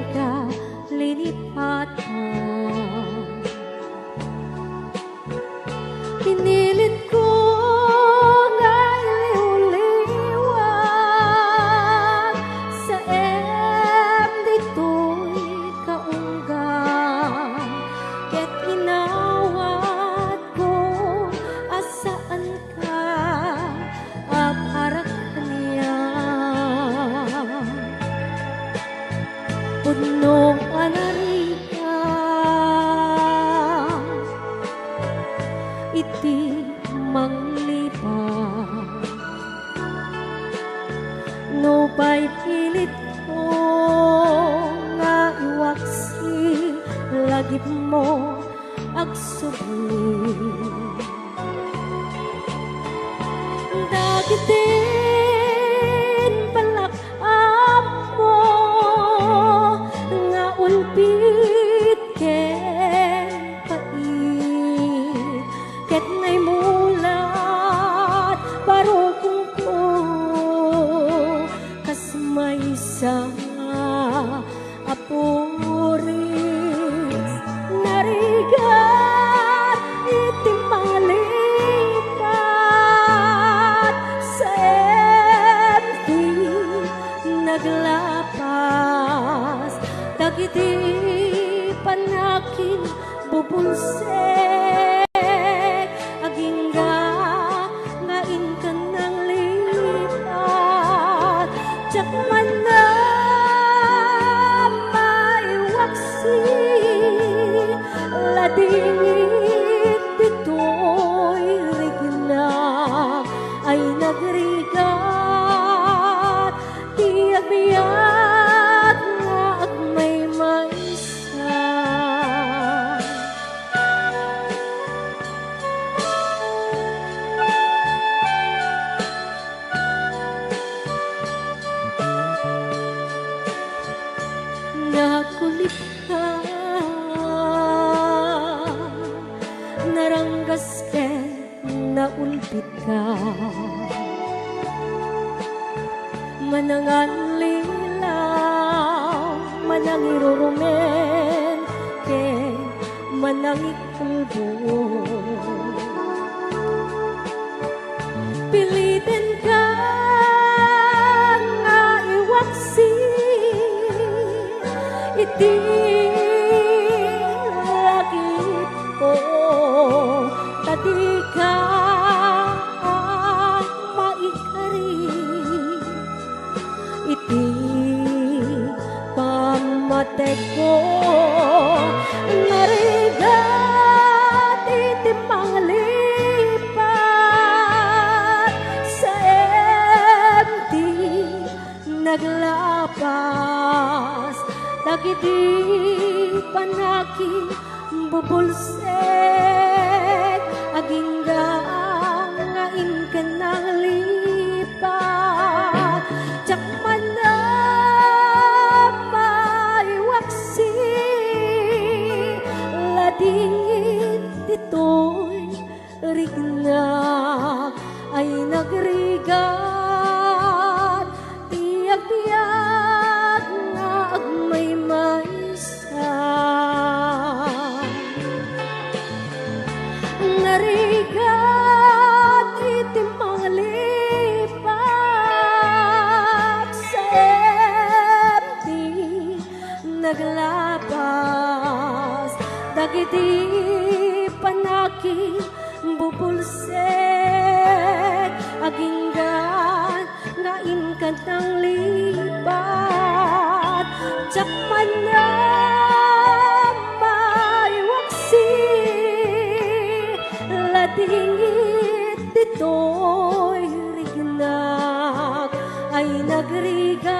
ka linipatan. Pinilit ko nga iliw-liwag sa dito'y kaunggan, kaya't inawat ko asaan ka aparak niya. Punong anarika iti manglipat, no pa'y pilit ko nga iwaksi lagip mo agsubli. Dagitin palakam mo nga ulpit ken pait, ket ngay mulat barukong ko kas maysa apuris narigat iti malipat sa empty naglapas. Dagiti panakin bubulsek agingga ngain ka ng lipat, tsak man na maiwaksi ladingit dito'y rigna ay nagrigat tiyag-biyag nga agmay maysa. Nakulit ka, naranggas ken naulpit ka, manangan lilaw manang irurumen ken manang ikulbo. Pilitin ka nga iwaksi iti lagip ko, tadi ka maikari iti pamatay ko. Narigat iti manglipat sa empty naglapas. Dagiti panaki bubulsek agingga ngain ka ng lipat, tsak man na maiwaksi ladingit dito'y rigna ay nagrigat tiyag-tiyag nga agmay maysa. Narigat iti manglipat sa empty naglapas. Dagiti panaki bubulsek aginggan ngain ka ng lipat, tsak man na maiwaksi ladingit dito'y rignak ay nagrigat